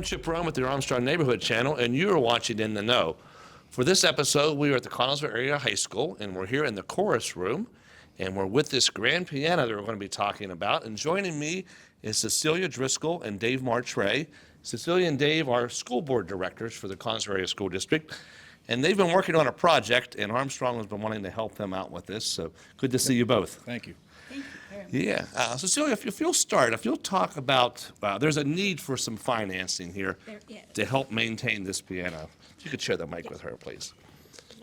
I'm Chip Rome with the Armstrong Neighborhood Channel, and you are watching In the Know. For this episode, we are at the Connellsville Area High School, and we're here in the chorus room, and we're with this grand piano that we're going to be talking about. And joining me is Cecilia, Driscoll, and Dave Martray. Cecilia and Dave are school board directors for the Connellsville Area School District, and they've been working on a project, and Armstrong has been wanting to help them out with this. So good to see you both. Thank you. Yeah. Cecilia, if you'll start, if you'll talk about, there's a need for some financing here to help maintain this piano. If you could share the mic with her, please.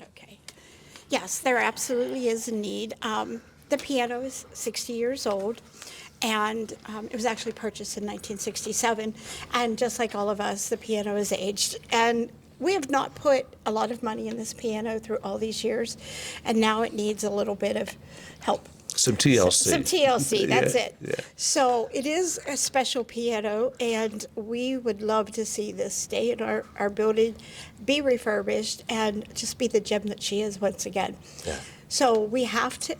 Okay. Yes, there absolutely is a need. The piano is 60 years old, and it was actually purchased in 1967. And just like all of us, the piano is aged. And we have not put a lot of money in this piano through all these years, and now it needs a little bit of help. Some TLC. Some TLC, that's Yeah, it. yeah. So it is a special piano, and we would love to see this stay in our building, be refurbished, and just be the gem that she is once again. Yeah. So we have to,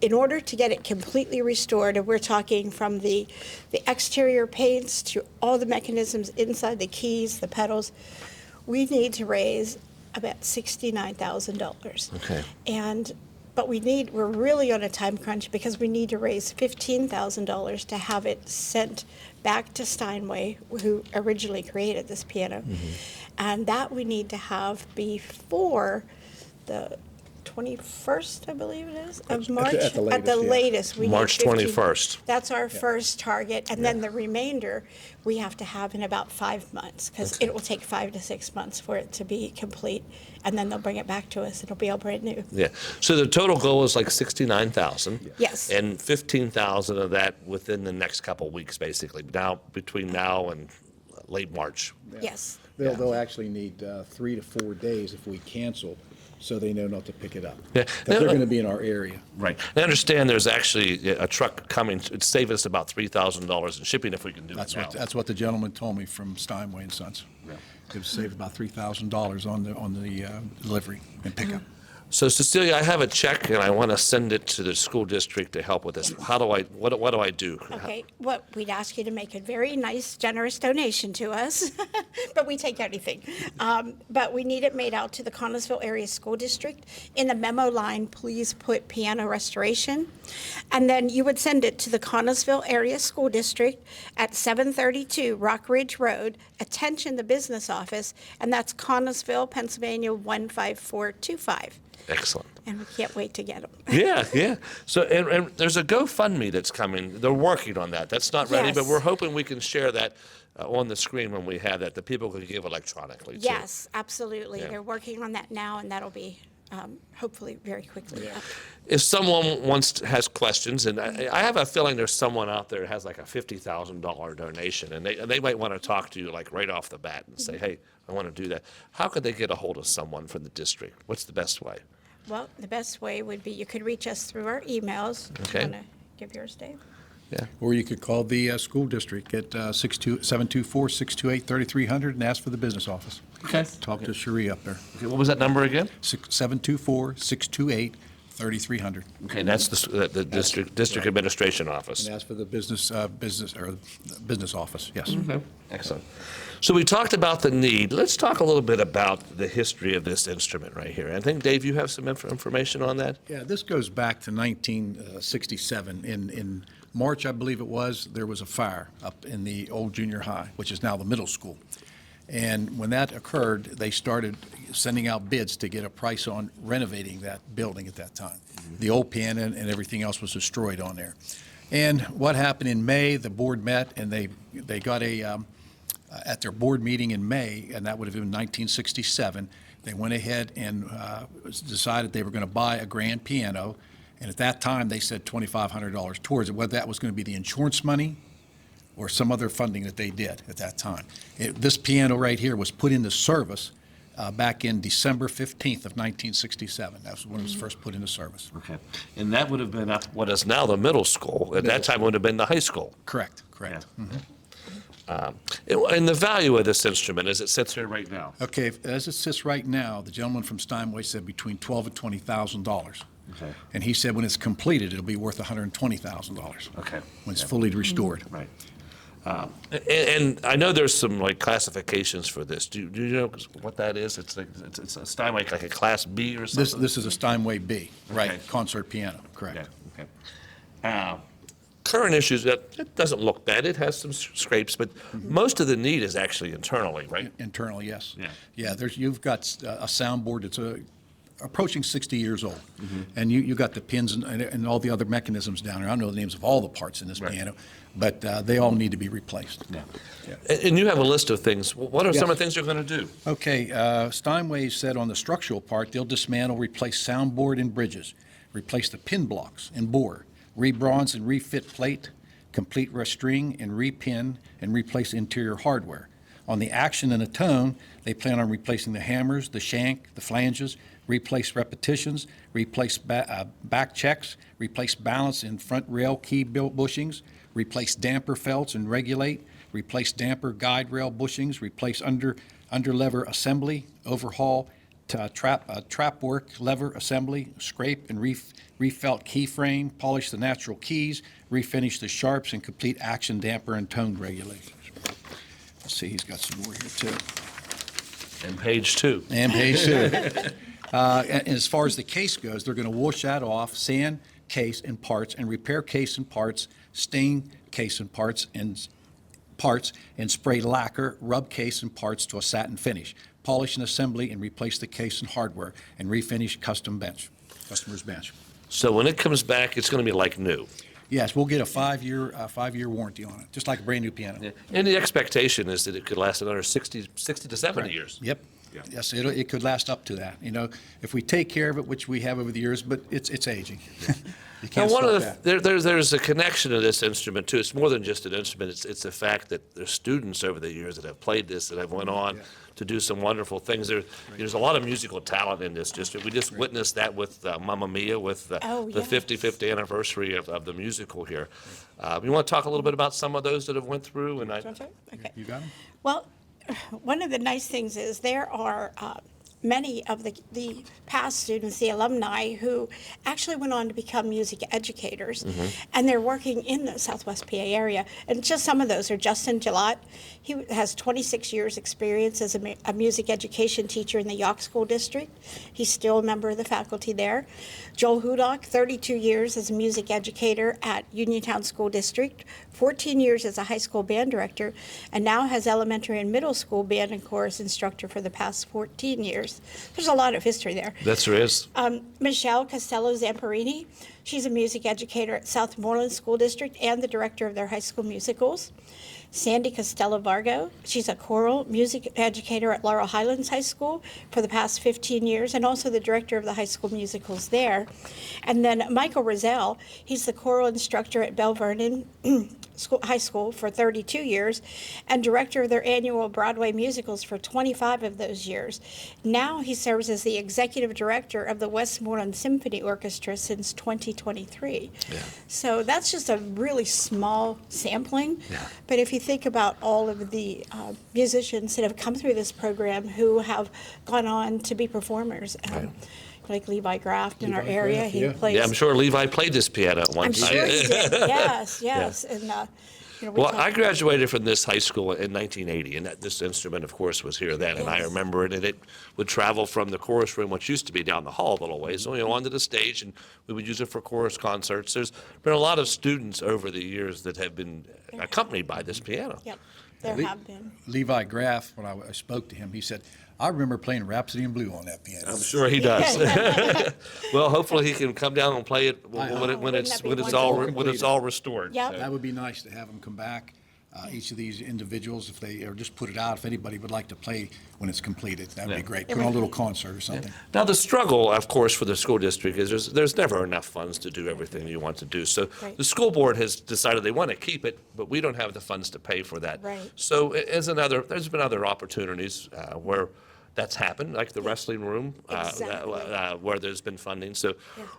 in order to get it completely restored, and we're talking from the exterior paints to all the mechanisms inside, the keys, the pedals, we need to raise about $69,000. Okay. But we're really on a time crunch because we need to raise $15,000 to have it sent back to Steinway, who originally created this piano. Mm-hmm. And that we need to have before the 21st, I believe it is, of March. At the latest, we March need 15. 21st. That's our first target. And then the remainder we have to have in about 5 months, because it will take 5 to 6 months for it to be complete. And then they'll bring it back to us. It'll be all brand new. Yeah. So the total goal is like 69,000. Yes. And 15,000 of that within the next couple of weeks, basically. Now, between now and late March. Yes. They'll actually need 3 to 4 days if we cancel, so they know not to pick it up. Yeah. 'Cause they're going to be in our area. Right. I understand there's actually a truck coming. It'd save us about $3,000 in shipping if we can do it now. That's what the gentleman told me from Steinway and Sons. Yeah. It would save about $3,000 on the delivery and pickup. So Cecilia, I have a check and I want to send it to the school district to help with this. What do I do? Okay, we'd ask you to make a very nice, generous donation to us, but we take anything. But we need it made out to the Connellsville Area School District. In the memo line, please put piano restoration. And then you would send it to the Connellsville Area School District at 732 Rock Ridge Road, attention the business office, and that's Connellsville, Pennsylvania 15425. Excellent. And we can't wait to get them. Yeah. So, and there's a GoFundMe that's coming. They're working on that. That's not ready, but Yes. we're hoping we can share that on the screen when we have that people can give electronically, too. Yes, absolutely. Yeah. They're working on that now, and that'll be hopefully very quickly up. If someone has questions, and I have a feeling there's someone out there that has like a $50,000 donation, and they might want to talk to you like right off the bat and say, hey, I want to do that. How could they get a hold of someone from the district? What's the best way? Well, the best way would be you could reach us through our emails. Okay. You want to give yours, Dave? Yeah. Or you could call the school district at 724-628-3300 and ask for the business office. Okay. Talk to Cherie up there. Okay, what was that number again? 724-628-3300. Okay, that's the district administration office. And ask for the business office, yes. Excellent. So we talked about the need. Let's talk a little bit about the history of this instrument right here. I think, Dave, you have some information on that? Yeah, this goes back to 1967. In March, I believe it was, there was a fire up in the old junior high, which is now the middle school. And when that occurred, they started sending out bids to get a price on renovating that building at that time. The old piano and everything else was destroyed on there. And what happened in May, the board met and they got at their board meeting in May, and that would have been 1967, they went ahead and decided they were going to buy a grand piano. And at that time, they said $2,500 towards it, whether that was going to be the insurance money or some other funding that they did at that time. This piano right here was put into service back in December 15th of 1967. That was when it was first put into service. Okay. And that would have been up what is now the middle school. At that time, it would have been the high school. Correct. Yeah. Mhm. And the value of this instrument as it sits here right now? Okay, as it sits right now, the gentleman from Steinway said between $12,000 and $20,000. Okay. And he said when it's completed, it'll be worth $120,000. Okay. When it's fully restored. Right. And I know there's some like classifications for this. Do you know what that is? It's like it's a Steinway, like a Class B or something. This is a Steinway B, right? Okay. Concert piano, correct. Yeah, okay. Current issues, it doesn't look bad. It has some scrapes, but most of the need is actually internally, right? Internally, yes. Yeah. Yeah, you've got a soundboard that's approaching 60 years old, and you got the pins and all the other mechanisms down there. I don't know the names of all the parts in this Right. piano, but they all need to be replaced. Yeah. And you have a list of things. What are some of the things you're going to do? Okay, Steinway said on the structural part, they'll dismantle, replace soundboard and bridges, replace the pin blocks and bore, rebronze and refit plate, complete restring and repin, and replace interior hardware. On the action and the tone, they plan on replacing the hammers, the shank, the flanges, replace repetitions, replace back checks, replace balance in front rail key bushings, replace damper felts and regulate, replace damper guide rail bushings, replace under lever assembly, overhaul trap work lever assembly, scrape and refelt key frame, polish the natural keys, refinish the sharps, and complete action damper and tone regulations. Let's see, he's got some more here too. And page 2. And page 2. And as far as the case goes, they're going to wash that off, sand case and parts, and repair case and parts, stain case and parts, and spray lacquer, rub case and parts to a satin finish, polish and assembly, and replace the case and hardware, and refinish customer's bench. So when it comes back, it's going to be like new. Yes, we'll get a 5-year warranty on it, just like a brand-new piano. And the expectation is that it could last another 60 to 70 years. Yep. Yeah. Yes, it could last up to that. If we take care of it, which we have over the years, but it's aging. You Now, can't one stop of that. there's a connection to this instrument too. It's more than just an instrument. It's the fact that there's students over the years that have played this, that have went on to do some wonderful things. There's a lot of musical talent in this district. We just witnessed that with Mamma Mia, with the 55th anniversary of the musical here. You want to talk a little bit about some of those that have went through? And Okay. You got them? Well, one of the nice things is there are many of the past students, the alumni, who actually went on to become music educators, and they're working in the Southwest PA area. And just some of those are Justin Gillott. He has 26 years experience as a music education teacher in the York School District. He's still a member of the faculty there. Joel Hudock, 32 years as a music educator at Uniontown School District, 14 years as a high school band director, and now has elementary and middle school band and chorus instructor for the past 14 years. There's a lot of history there. That's there is. Michelle Costello-Zamperini, she's a music educator at Southmoreland School District and the director of their high school musicals. Sandy Costello-Vargo, she's a choral music educator at Laurel Highlands High School for the past 15 years and also the director of the high school musicals there. And then Michael Rozelle, he's the choral instructor at Bell Vernon High School for 32 years and director of their annual Broadway musicals for 25 of those years. Now he serves as the executive director of the Westmoreland Symphony Orchestra since 2023. Yeah. So that's just a really small sampling. Yeah. But if you think about all of the musicians that have come through this program who have gone on to be performers, like Levi Graft in our Levi area, Graft, he yeah. plays. Yeah, I'm sure Levi played this piano at one I'm time. sure he did. Yes. And we Well, talked- I graduated from this high school in 1980, and this instrument, of course, was here then. And I Yes. remember it, and it would travel from the chorus room, which used to be down the hall a little ways, onto the stage, and we would use it for chorus concerts. There's been a lot of students over the years that have been accompanied by this piano. Yep, there have been. Levi Graff, when I spoke to him, he said, I remember playing Rhapsody in Blue on that piano. I'm sure he does. Well, hopefully he can come down and play it when Wouldn't it's that be when it's all restored. Yep. So- That would be nice to have them come back, each of these individuals, if they, or just put it out, if anybody would like to play when it's completed. That would be Yeah. great. Put on a little concert or something. Now, the struggle, of course, for the school district is there's never enough funds to do everything you want to do. So Right. the school board has decided they want to keep it, but we don't have the funds to pay for that. Right. So there's been other opportunities where that's happened, like the wrestling room, Exactly. where there's been funding. So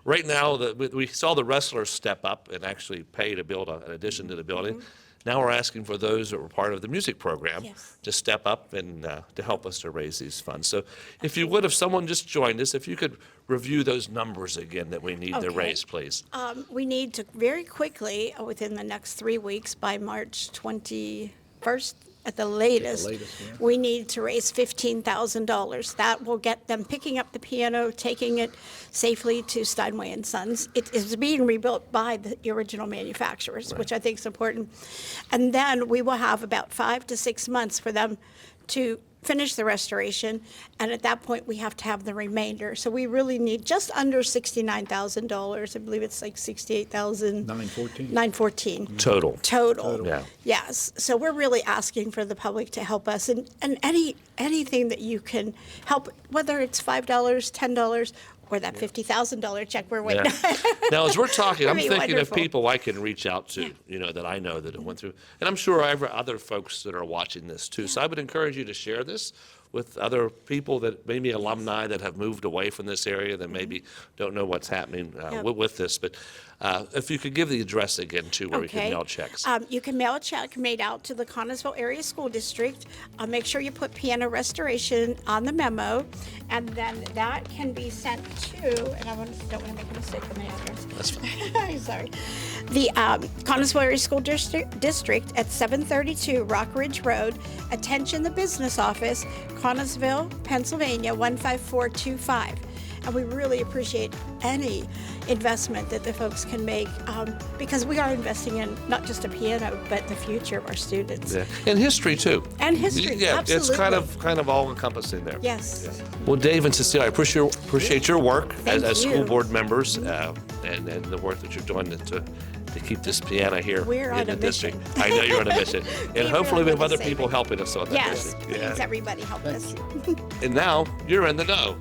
right now, we saw the wrestlers step up and actually pay to build an addition to the building. Now we're asking for those that were part of the music program Yes. to step up and to help us to raise these funds. So if you would, if someone just joined us, if you could review those numbers again that we need to Okay. raise, please. We need to very quickly, within the next 3 weeks, by March 21st at the latest, yeah. we need to raise $15,000. That will get them picking up the piano, taking it safely to Steinway and Sons. It is being rebuilt by the original manufacturers, which I think is important. And then we will have about 5 to 6 months for them to finish the restoration, and at that point, we have to have the remainder. So we really need just under $69,000. I believe it's like 68,000. 914. 914. Total. Total. Yeah. Yes. So we're really asking for the public to help us, and anything that you can help, whether it's $5, $10, or that $50,000 check we're waiting. Yeah. Now, as we're talking, I'm That'd be thinking wonderful. of people I can reach out to, that I know that it went through. And I'm sure other folks that are watching this too. So I would encourage you to share this with other people that maybe alumni that have moved away from this area that maybe don't know what's happening Yep. with this. But if you could give the address again too, where we can Okay. mail checks. You can mail a check made out to the Connellsville Area School District. Make sure you put piano restoration on the memo, and then that can be sent to, and don't want to make a mistake on the address. That's fine. I'm sorry. The Connellsville Area School District at 732 Rock Ridge Road. Attention the business office, Connellsville, Pennsylvania 15425. And we really appreciate any investment that the folks can make, because we are investing in not just a piano, but the future of our students. Yeah. And history too. And history, Yeah, it's kind absolutely. of all encompassing there. Yes. Well, Dave and Cecilia, I appreciate your work Thank as school you. board members and the work that you're doing to keep this piano here We're in on the a district. mission. I know you're on a mission. And We hopefully we really have want other to save people it. helping us on that Yes, mission. please, everybody help us. And now you're in the know.